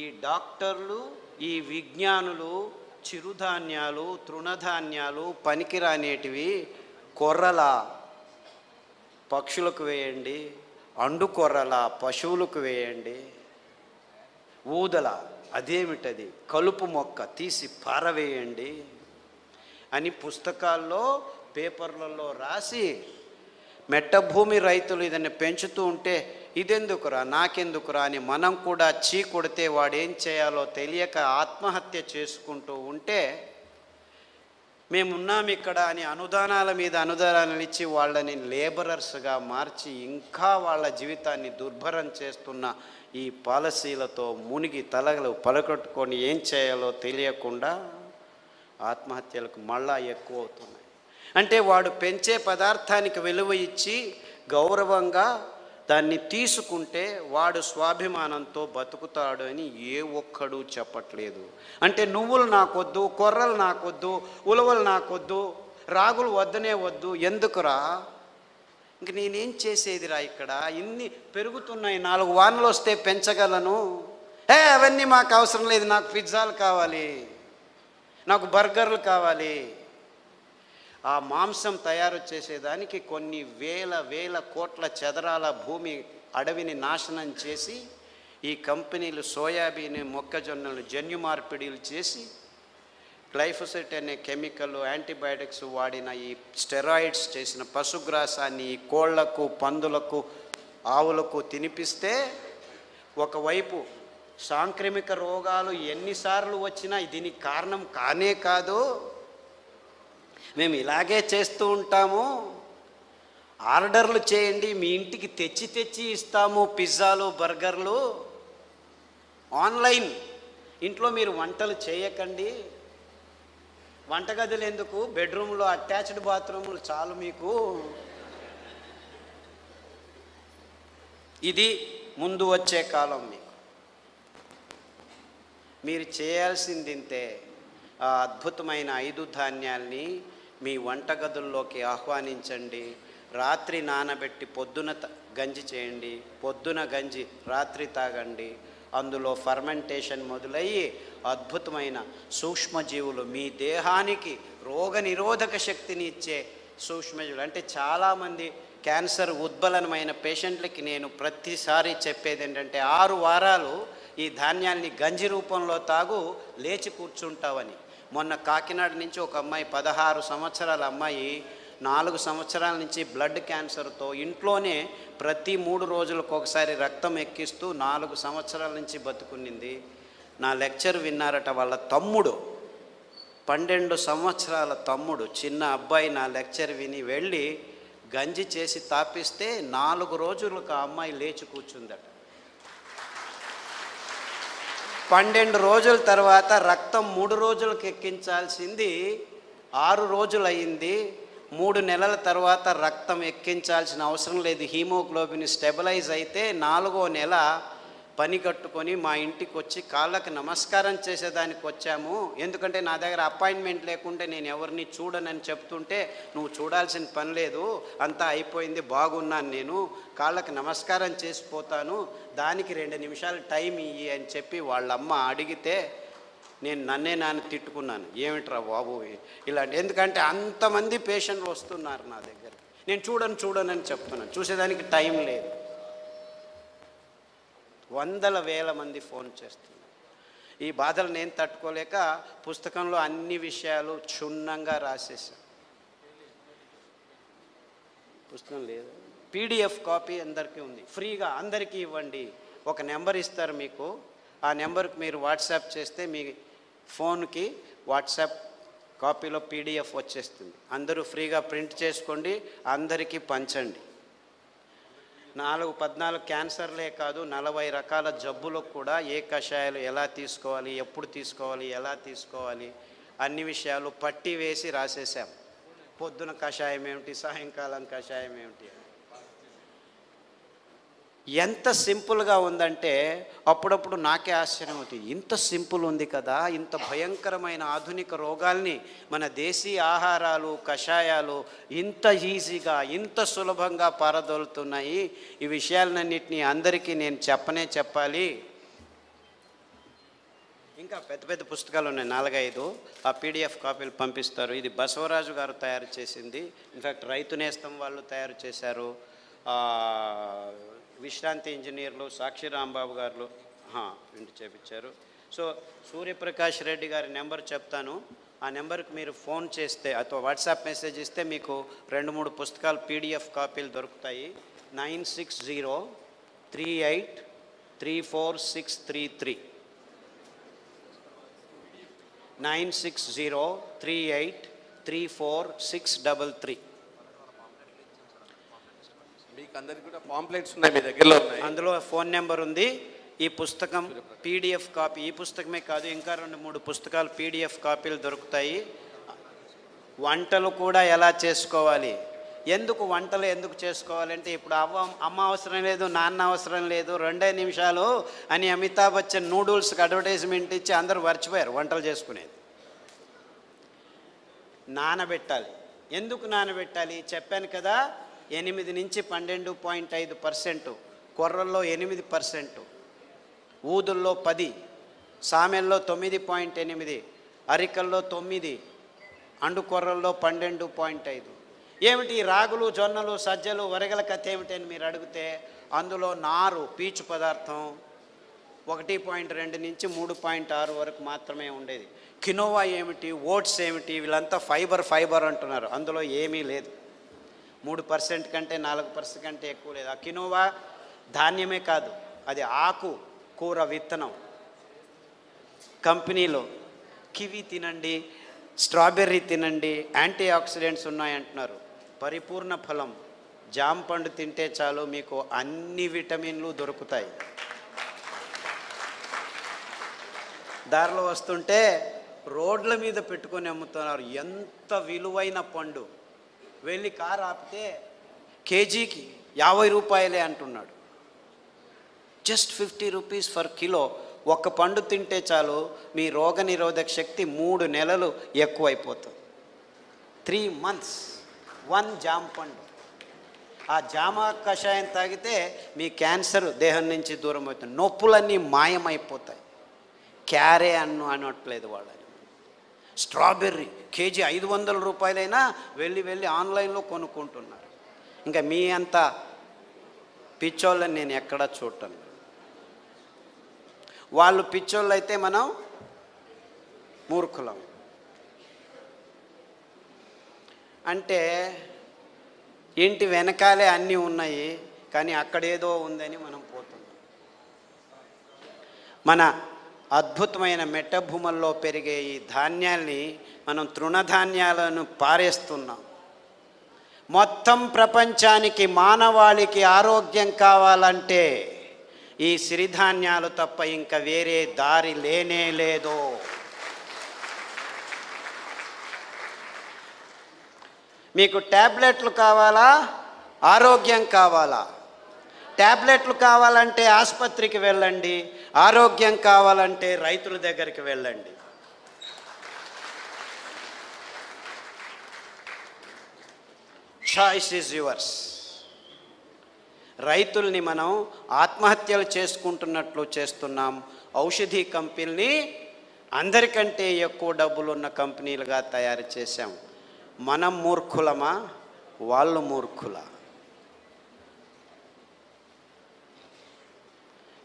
ఈ డాక్టర్లు, ఈ విజ్ఞానులు చిరుధాన్యాలు, తృణధాన్యాలు పనికిరానేటివి కొర్రల పక్షులకు వేయండి, అండు కొర్రల పశువులకు వేయండి, ఊదల అదేమిటది కలుపు మొక్క తీసి పారవేయండి అని పుస్తకాల్లో పేపర్లలో రాసి మెట్ట భూమి రైతులు ఇదని పెంచుతూ ఉంటే ఇదెందుకురా నాకెందుకురా అని మనం కూడా చీ కొడితే వాడేం చేయాలో తెలియక ఆత్మహత్య చేసుకుంటూ ఉంటే మేమున్నాం ఇక్కడ అని అనుదానాల మీద అనుదానాలు ఇచ్చి వాళ్ళని లేబరర్స్గా మార్చి ఇంకా వాళ్ళ జీవితాన్ని దుర్భరం చేస్తున్న ఈ పాలసీలతో మునిగి తలగలు పలకొట్టుకొని ఏం చేయాలో తెలియకుండా ఆత్మహత్యలకు మళ్ళా ఎక్కువ అవుతున్నాయి. అంటే వాడు పెంచే పదార్థానికి విలువ ఇచ్చి గౌరవంగా దాన్ని తీసుకుంటే వాడు స్వాభిమానంతో బతుకుతాడు అని ఏ ఒక్కడు చెప్పట్లేదు. అంటే నువ్వులు నాకొద్దు, కొర్రలు నాకొద్దు, ఉలవలు నాకొద్దు, రాగులు వద్దనే వద్దు, ఎందుకురా ఇంక నేనేం చేసేదిరా, ఇక్కడ ఇన్ని పెరుగుతున్నాయి, 4 వానలు వస్తే పెంచగలను, అవన్నీ మాకు అవసరం లేదు, నాకు పిజ్జాలు కావాలి, నాకు బర్గర్లు కావాలి. ఆ మాంసం తయారు చేసేదానికి కొన్ని వేల కోట్ల చదరాల భూమి అడవిని నాశనం చేసి ఈ కంపెనీలు సోయాబీన్, మొక్కజొన్నలు జన్యు మార్పిడిలు చేసి గ్లైఫోసేట్ అనే కెమికల్, యాంటీబయాటిక్స్ వాడిన ఈ స్టెరాయిడ్స్ చేసిన పశుగ్రాసాన్ని ఈ కోళ్లకు, పందులకు, ఆవులకు తినిపిస్తే ఒకవైపు సాంక్రమిక రోగాలు ఎన్నిసార్లు వచ్చినా దీనికి కారణం కానే కాదు, మేము ఇలాగే చేస్తూ ఉంటాము, ఆర్డర్లు చేయండి మీ ఇంటికి తెచ్చి ఇస్తాము పిజ్జాలు, బర్గర్లు, ఆన్లైన్, ఇంట్లో మీరు వంటలు చేయకండి, వంటగదులు ఎందుకు, బెడ్రూమ్లో అటాచ్డ్ బాత్రూములు చాలు మీకు. ఇది ముందు వచ్చే కాలం. మీరు చేయాల్సింది ఇంతే, ఆ అద్భుతమైన 5 ధాన్యాల్ని మీ వంటగదుల్లోకి ఆహ్వానించండి. రాత్రి నానబెట్టి పొద్దున గంజి చేయండి, పొద్దున గంజి రాత్రి తాగండి. అందులో ఫర్మెంటేషన్ మొదలయ్యి అద్భుతమైన సూక్ష్మజీవులు, మీ దేహానికి రోగనిరోధక శక్తిని ఇచ్చే సూక్ష్మజీవులు. అంటే చాలామంది క్యాన్సర్ ఉద్బలనమైన పేషెంట్లకి నేను ప్రతిసారి చెప్పేది ఏంటంటే 6 వారాలు ఈ ధాన్యాన్ని గంజి రూపంలో తాగు, లేచి కూర్చుంటావని. మొన్న కాకినాడ నుంచి ఒక అమ్మాయి, 16 సంవత్సరాల అమ్మాయి, 4 సంవత్సరాల నుంచి బ్లడ్ క్యాన్సర్తో ఇంట్లోనే ప్రతి 3 రోజులకు ఒకసారి రక్తం ఎక్కిస్తూ 4 సంవత్సరాల నుంచి బతుకునింది. నా లెక్చర్ విన్నారట వాళ్ళ తమ్ముడు, 12 సంవత్సరాల తమ్ముడు, చిన్న అబ్బాయి నా లెక్చర్ విని వెళ్ళి గంజి చేసి తాపిస్తే 4 రోజులకు ఆ అమ్మాయి లేచి కూర్చుందట. 12 రోజుల తర్వాత రక్తం 3 రోజులకు ఎక్కించాల్సింది 6 రోజులు అయింది. 3 నెలల తర్వాత రక్తం ఎక్కించాల్సిన అవసరం లేదు, హీమోగ్లోబిన్ స్టెబిలైజ్ అయితే 4వ నెల పని కట్టుకొని మా ఇంటికి వచ్చి కాళ్ళకి నమస్కారం చేసేదానికి వచ్చాము, ఎందుకంటే నా దగ్గర అపాయింట్మెంట్ లేకుంటే నేను ఎవరిని చూడనని చెప్తుంటే నువ్వు చూడాల్సిన పని లేదు, అంతా అయిపోయింది, బాగున్నాను, నేను కాళ్ళకి నమస్కారం చేసిపోతాను, దానికి 2 నిమిషాలు టైం ఇయ్యి అని చెప్పి వాళ్ళమ్మ అడిగితే నేను నన్ను తిట్టుకున్నాను, ఏమిట్రా బాబు ఇలాంటి, ఎందుకంటే అంతమంది పేషెంట్లు వస్తున్నారు నా దగ్గర, నేను చూడనని చెప్తున్నాను, చూసేదానికి టైం లేదు. 100,000 మంది ఫోన్ చేస్తున్నారు. ఈ బాధలు నేను తట్టుకోలేక పుస్తకంలో అన్ని విషయాలు క్షుణ్ణంగా రాసేసాను. పుస్తకం లేదు, PDF కాపీ అందరికీ ఉంది, ఫ్రీగా అందరికీ ఇవ్వండి. ఒక నెంబర్ ఇస్తారు మీకు, ఆ నెంబర్కి మీరు వాట్సాప్ చేస్తే మీ ఫోన్కి వాట్సాప్ కాపీలో PDF వచ్చేస్తుంది. అందరూ ఫ్రీగా ప్రింట్ చేసుకోండి, అందరికీ పంచండి. 14 క్యాన్సర్లే కాదు, 40 రకాల జబ్బులకు కూడా ఏ కషాయాలు ఎలా తీసుకోవాలి, ఎప్పుడు తీసుకోవాలి, ఎలా తీసుకోవాలి అన్ని విషయాలు పట్టి వేసి రాసేసాం. పొద్దున కషాయం ఏమిటి, సాయంకాలం కషాయం ఏమిటి, ఎంత సింపుల్గా ఉందంటే అప్పుడప్పుడు నాకే ఆశ్చర్యం అవుతుంది, ఇంత సింపుల్ ఉంది కదా, ఇంత భయంకరమైన ఆధునిక రోగాల్ని మన దేశీ ఆహారాలు, కషాయాలు ఇంత ఈజీగా, ఇంత సులభంగా పారదోలుతున్నాయి. ఈ విషయాలన్నింటినీ అందరికీ నేను చెప్పాలి. ఇంకా పెద్ద పెద్ద పుస్తకాలు ఉన్నాయి, 4-5. ఆ పీడిఎఫ్ కాపీలు పంపిస్తారు. ఇది బసవరాజు గారు తయారు చేసింది. ఇన్ఫ్యాక్ట్ రైతు నేస్తం వాళ్ళు తయారు చేశారు. విశ్రాంతి ఇంజనీర్లు సాక్షి రాంబాబు గారు ప్రింట్ చేపించారు. సో సూర్యప్రకాష్ రెడ్డి గారి నెంబర్ చెప్తాను. ఆ నెంబర్కి మీరు ఫోన్ చేస్తే అథవా వాట్సాప్ మెసేజ్ ఇస్తే మీకు 2-3 పుస్తకాలు పీడిఎఫ్ కాపీలు దొరుకుతాయి. 9603834633 9603834633. మీకు అందరికీ కూడా పాంప్లెట్స్ ఉన్నాయి, మీ దగ్గరలో ఉన్నాయి. అందులో ఫోన్ నెంబర్ ఉంది. ఈ పుస్తకం పీడిఎఫ్ కాపీ, ఈ పుస్తకమే కాదు ఇంకా 2-3 పుస్తకాలు పీడిఎఫ్ కాపీలు దొరుకుతాయి. వంటలు కూడా ఎలా చేసుకోవాలి, వంటలు ఎందుకు చేసుకోవాలంటే ఇప్పుడు అమ్మ అవసరం లేదు, నాన్న అవసరం లేదు, 2 నిమిషాలు అని అమితాబ్ బచ్చన్ నూడిల్స్కి అడ్వర్టైజ్మెంట్ ఇచ్చి అందరూ మర్చిపోయారు వంటలు చేసుకునేది. నానబెట్టాలి. ఎందుకు నానబెట్టాలి చెప్పాను కదా. 8 నుంచి 12.5%, కొర్రల్లో 8%, ఊదుల్లో 10, సామెల్లో 9.8, అరికల్లో 9, అండుకొర్రల్లో 12.5. ఏమిటి రాగులు, జొన్నలు, సజ్జలు, వరగల కథ ఏమిటి అని మీరు అడిగితే అందులో నారు, పీచు పదార్థం 1.2 నుంచి 3.6 వరకు మాత్రమే ఉండేది. కినోవా ఏమిటి, ఓట్స్ ఏమిటి, వీళ్ళంతా ఫైబర్ అంటున్నారు. అందులో ఏమీ లేదు. 3% కంటే 4% కంటే ఎక్కువ లేదు. ఆ కినోవా ధాన్యమే కాదు, అది ఆకు కూర విత్తనం. కంపెనీలో కివి తినండి, స్ట్రాబెర్రీ తినండి, యాంటీ ఆక్సిడెంట్స్ ఉన్నాయంటున్నారు. పరిపూర్ణ ఫలం జామ పండు తింటే చాలు మీకు అన్ని విటమిన్లు దొరుకుతాయి. దారిలో వస్తుంటే రోడ్ల మీద పెట్టుకొని అమ్ముతున్నారు. ఎంత విలువైన పండు. వెళ్ళి కారు ఆపితే కేజీకి 50 రూపాయలే అంటున్నాడు. Just 50 rupees for kilo. ఒక్క పండు తింటే చాలు మీ రోగనిరోధక శక్తి 3 నెలలు ఎక్కువైపోతుంది. 3 months 1 జామ పండు. ఆ జామ కషాయం తాగితే మీ క్యాన్సర్ దేహం నుంచి దూరం అవుతుంది, నొప్పులన్నీ మాయమైపోతాయి. క్యారే అనట్లేదు వాళ్ళని. స్ట్రాబెర్రీ కేజీ 500 రూపాయలైనా వెళ్ళి ఆన్లైన్లో కొనుక్కుంటున్నారు. ఇంకా మీ అంత పిచ్చోళ్ళని నేను ఎక్కడా చూడటం. వాళ్ళు పిచ్చోళ్ళు అయితే మనం మూర్ఖులం. అంటే ఇంటి వెనకాలే అన్నీ ఉన్నాయి, కానీ అక్కడేదో ఉందని మనం పోతున్నాం. మన అద్భుతమైన మెట్ట భూముల్లో పెరిగే ఈ ధాన్యాల్ని మనం తృణధాన్యాలను పారేస్తున్నాం. మొత్తం ప్రపంచానికి మానవాళికి ఆరోగ్యం కావాలంటే ఈ సిరిధాన్యాలు తప్ప ఇంకా వేరే దారి లేనే లేదు. మీకు ట్యాబ్లెట్లు కావాలా, ఆరోగ్యం కావాలా? ట్యాబ్లెట్లు కావాలంటే ఆసుపత్రికి వెళ్ళండి, ఆరోగ్యం కావాలంటే రైతుల దగ్గరికి వెళ్ళండి. Choice is yours. రైతుల్ని మనం ఆత్మహత్యలు చేసుకుంటున్నట్లు చేస్తున్నాం. ఔషధీ కంపెనీని అందరికంటే ఎక్కువ డబ్బులున్న కంపెనీలుగా తయారు చేశాం. మనం మూర్ఖులమా, వాళ్ళు మూర్ఖులా?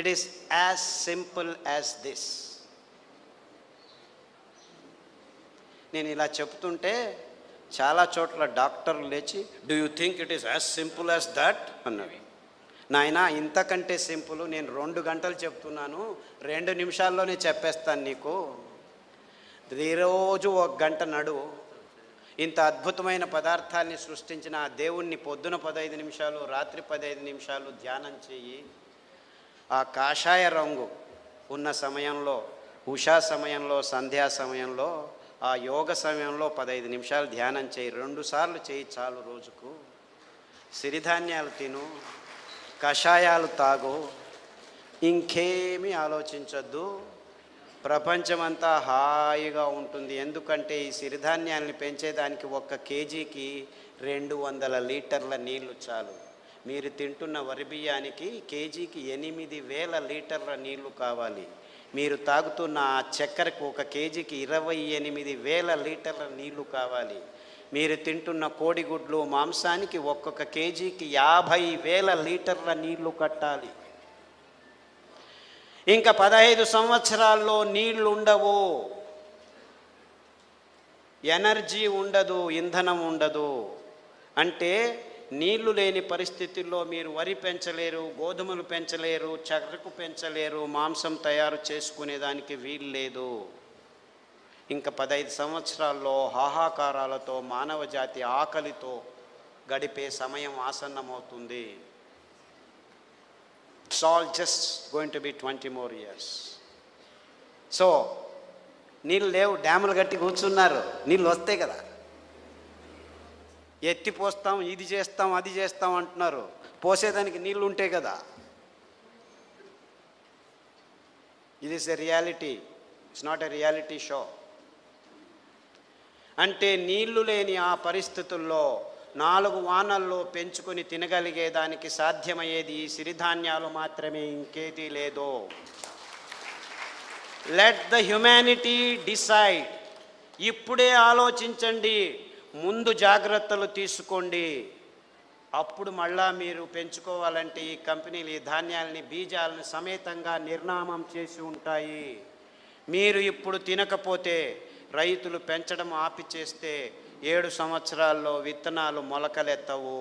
It is as simple as this. నేను ఇలా చెప్తుంటే చాలా చోట్ల డాక్టర్లు లేచి do you think it is as simple as that అన్నాడు. నాయనా ఇంతకంటే సింపుల్ నేను 2 గంటలు చెప్తున్నాను, 2 నిమిషాల్లోనే చెప్పేస్తాను నీకు. ఈరోజు 1 గంట నడువు. ఇంత అద్భుతమైన పదార్థాన్ని సృష్టించిన ఆ దేవుణ్ణి పొద్దున 15 నిమిషాలు, రాత్రి 15 నిమిషాలు ధ్యానం చెయ్యి. ఆ కాషాయ రంగు ఉన్న సమయంలో, ఉషా సమయంలో, సంధ్యా సమయంలో, ఆ యోగ సమయంలో 15 నిమిషాలు ధ్యానం చేయి. 2 సార్లు చేయి చాలు రోజుకు. సిరిధాన్యాలు తిను, కషాయాలు తాగు, ఇంకేమీ ఆలోచించొద్దు. ప్రపంచమంతా హాయిగా ఉంటుంది. ఎందుకంటే ఈ సిరిధాన్యాల్ని పెంచేదానికి 1 కేజీకి 200 లీటర్ల నీళ్లు చాలు. మీరు తింటున్న వరి బియ్యానికి కేజీకి 8000 లీటర్ల నీళ్లు కావాలి. మీరు తాగుతున్న ఆ చక్కెరకు ఒక కేజీకి 28,000 లీటర్ల నీళ్లు కావాలి. మీరు తింటున్న కోడిగుడ్లు మాంసానికి ఒక్కొక్క కేజీకి 50,000 లీటర్ల నీళ్లు కట్టాలి. ఇంకా 15 సంవత్సరాల్లో నీళ్లు ఉండవు, ఎనర్జీ ఉండదు, ఇంధనం ఉండదు. అంటే నీళ్లు లేని పరిస్థితుల్లో మీరు వరి పెంచలేరు, గోధుమలు పెంచలేరు, చెరకు పెంచలేరు, మాంసం తయారు చేసుకునేదానికి వీలు లేదు. ఇంకా 15 సంవత్సరాల్లో హాహాకారాలతో మానవ జాతి ఆకలితో గడిపే సమయం ఆసన్నమవుతుంది. It's all just going to be 20 more years. So నీళ్ళు లేవు, డ్యాములు కట్టి కూర్చున్నారు. నీళ్ళు వస్తాయి కదా, ఎత్తి పోస్తాం, ఇది చేస్తాం, అది చేస్తాం అంటున్నారు. పోసేదానికి నీళ్ళు ఉంటాయి కదా. ఇది is a reality, it's not a reality show. అంటే నీళ్లు లేని ఆ పరిస్థితుల్లో 4 వానల్లో పెంచుకొని తినగలిగేదానికి సాధ్యమయ్యేది ఈ సిరిధాన్యాలు మాత్రమే, ఇంకేదీ లేదు. Let the humanity decide. ఇప్పుడే ఆలోచించండి, ముందు జాగ్రత్తలు తీసుకోండి. అప్పుడు మళ్ళా మీరు పెంచుకోవాలంటే ఈ కంపెనీలు ఈ ధాన్యాలని, బీజాలను సమేతంగా నిర్నామం చేసి ఉంటాయి. మీరు ఇప్పుడు తినకపోతే, రైతులు పెంచడం ఆపి చేస్తే 7 సంవత్సరాల్లో విత్తనాలు మొలకలెత్తవు.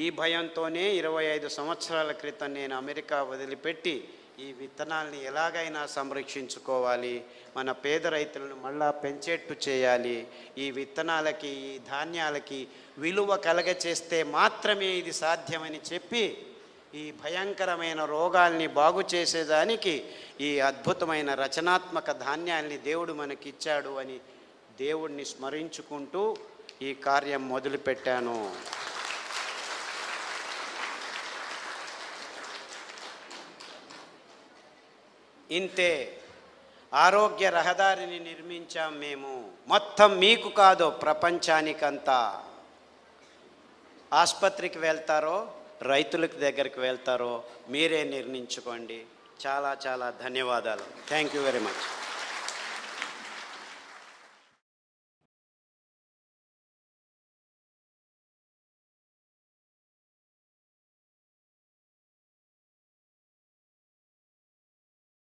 ఈ భయంతోనే 25 సంవత్సరాల క్రితం నేను అమెరికా వదిలిపెట్టి ఈ విత్తనాల్ని ఎలాగైనా సంరక్షించుకోవాలి, మన పేద రైతులను మళ్ళా పెంచేట్టు చేయాలి, ఈ విత్తనాలకి, ఈ ధాన్యాలకి విలువ కలగచేస్తే మాత్రమే ఇది సాధ్యమని చెప్పి ఈ భయంకరమైన రోగాల్ని బాగు చేసేదానికి ఈ అద్భుతమైన రచనాత్మక ధాన్యాల్ని దేవుడు మనకిచ్చాడు అని దేవుడిని స్మరించుకుంటూ ఈ కార్యం మొదలుపెట్టాను. ఇంతే ఆరోగ్య రహదారిని నిర్మించాం మేము. మొత్తం మీకు కాదు, ప్రపంచానికంతా. ఆసుపత్రికి వెళ్తారో, రైతులకు దగ్గరికి వెళ్తారో మీరే నిర్ణయించుకోండి. చాలా చాలా ధన్యవాదాలు. Thank you very much.